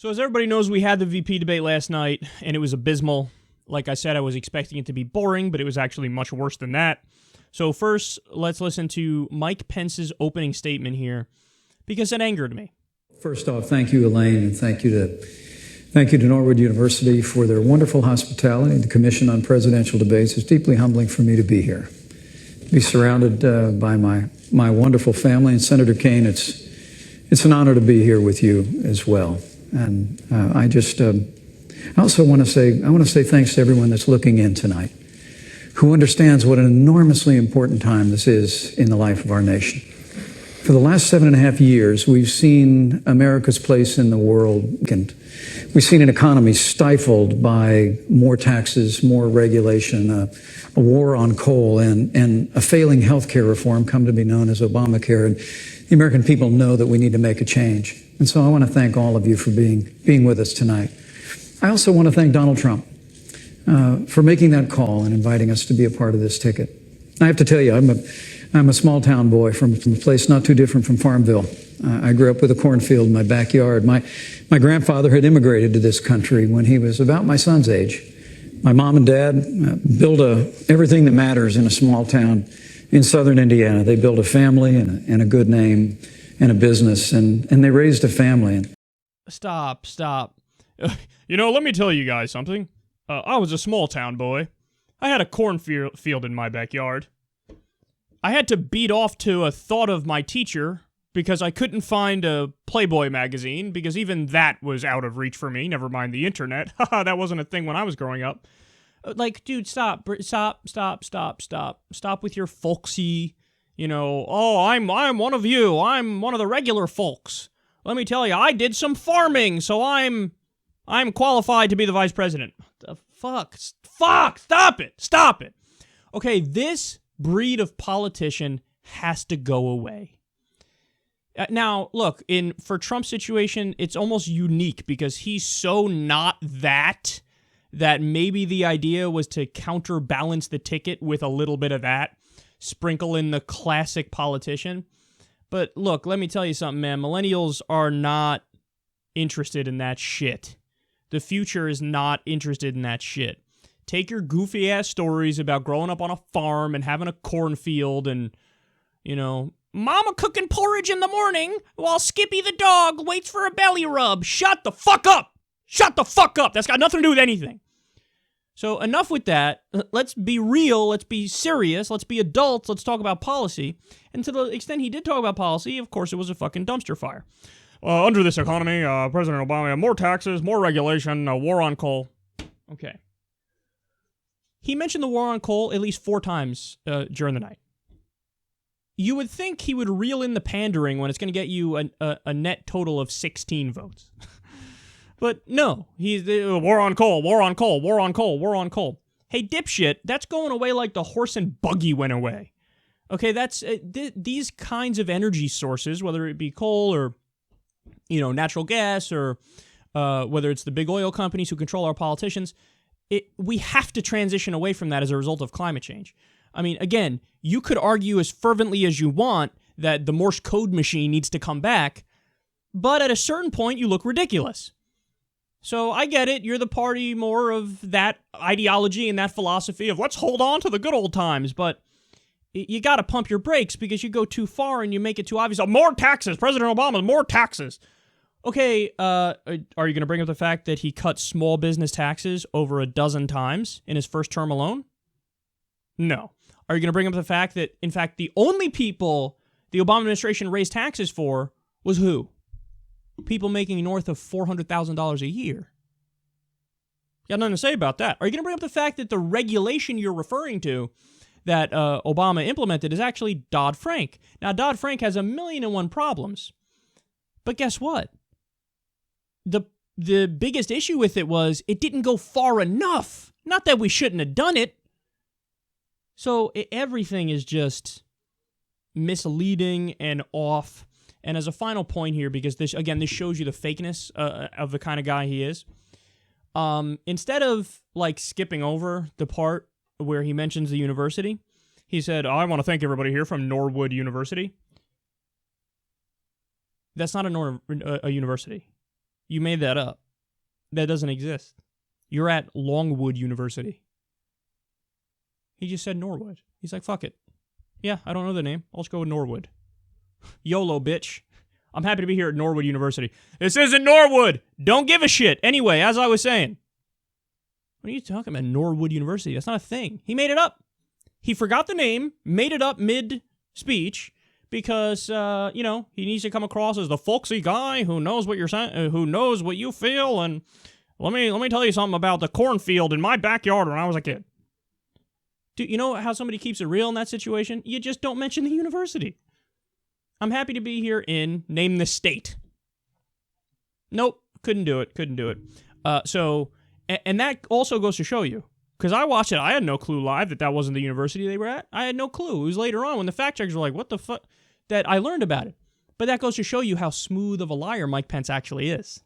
So as everybody knows, we had the VP debate last night, and it was abysmal. Like I said, I was expecting it to be boring, but it was actually much worse than that. So first, let's listen to Mike Pence's opening statement here, because it angered me. First off, thank you, Elaine, and thank you to Norwood University for their wonderful hospitality. The Commission on Presidential Debates is deeply humbling for me to be here. To be surrounded by my wonderful family, and Senator Kaine, it's an honor to be here with you as well. And I also want to say thanks to everyone that's looking in tonight, who understands what an enormously important time this is in the life of our nation. For the last 7.5 years, we've seen America's place in the world, and we've seen an economy stifled by more taxes, more regulation, a war on coal, and a failing health care reform come to be known as Obamacare. And the American people know that we need to make a change. And so I want to thank all of you for being with us tonight. I also want to thank Donald Trump for making that call and inviting us to be a part of this ticket. I have to tell you, I'm a small town boy from a place not too different from Farmville. I grew up with a cornfield in my backyard. My grandfather had immigrated to this country when he was about my son's age. My mom and dad built everything that matters in a small town in southern Indiana. They built a family and a good name and a business, and they raised a family. Stop. Let me tell you guys something. I was a small town boy. I had a cornfield in my backyard. I had to beat off to a thought of my teacher because I couldn't find a Playboy magazine, because even that was out of reach for me, never mind the internet. That wasn't a thing when I was growing up. Dude, stop with your folksy, I'm one of you, I'm one of the regular folks. Let me tell you, I did some farming, so I'm qualified to be the vice president. The fuck, stop it. Okay, this breed of politician has to go away. Now, look, for Trump's situation, it's almost unique because he's so not that maybe the idea was to counterbalance the ticket with a little bit of that, sprinkle in the classic politician. But look, let me tell you something, man. Millennials are not interested in that shit. The future is not interested in that shit. Take your goofy-ass stories about growing up on a farm and having a cornfield and, Mama cooking porridge in the morning while Skippy the dog waits for a belly rub. Shut the fuck up! That's got nothing to do with anything. So enough with that. Let's be real. Let's be serious. Let's be adults. Let's talk about policy. And to the extent he did talk about policy, of course, it was a fucking dumpster fire. Under this economy, President Obama, more taxes, more regulation, a war on coal. Okay. He mentioned the war on coal at least 4 times during the night. You would think he would reel in the pandering when it's going to get you a net total of 16 votes. But no, he's war on coal. Hey, dipshit, that's going away like the horse and buggy went away. Okay, that's these kinds of energy sources, whether it be coal or natural gas or whether it's the big oil companies who control our politicians, we have to transition away from that as a result of climate change. I mean, again, you could argue as fervently as you want that the Morse code machine needs to come back, but at a certain point, you look ridiculous. So I get it. You're the party more of that ideology and that philosophy of let's hold on to the good old times, but you got to pump your brakes because you go too far and you make it too obvious. Oh, more taxes. President Obama, more taxes. Okay, are you going to bring up the fact that he cut small business taxes over a dozen times in his first term alone? No. Are you going to bring up the fact that, in fact, the only people the Obama administration raised taxes for was who? People making north of $400,000 a year. You got nothing to say about that. Are you going to bring up the fact that the regulation you're referring to that Obama implemented is actually Dodd-Frank? Now, Dodd-Frank has 1,000,001 problems. But guess what? The biggest issue with it was it didn't go far enough. Not that we shouldn't have done it. So everything is just misleading and off. And as a final point here, because this shows you the fakeness of the kind of guy he is, instead of skipping over the part where he mentions the university, he said, I want to thank everybody here from Norwood University. That's not a university. You made that up. That doesn't exist. You're at Longwood University. He just said Norwood. He's like, fuck it. Yeah, I don't know the name. I'll just go with Norwood. YOLO, bitch. I'm happy to be here at Norwood University. This isn't Norwood. Don't give a shit. Anyway, as I was saying. What are you talking about? Norwood University? That's not a thing. He made it up. He forgot the name, made it up mid-speech because, he needs to come across as the folksy guy who knows what you're saying, who knows what you feel. And let me tell you something about the cornfield in my backyard when I was a kid. Do you know how somebody keeps it real in that situation? You just don't mention the university. I'm happy to be here in name the state. Nope, couldn't do it. And that also goes to show you, because I watched it, I had no clue live that wasn't the university they were at. I had no clue. It was later on when the fact checkers were like, what the fuck, that I learned about it. But that goes to show you how smooth of a liar Mike Pence actually is.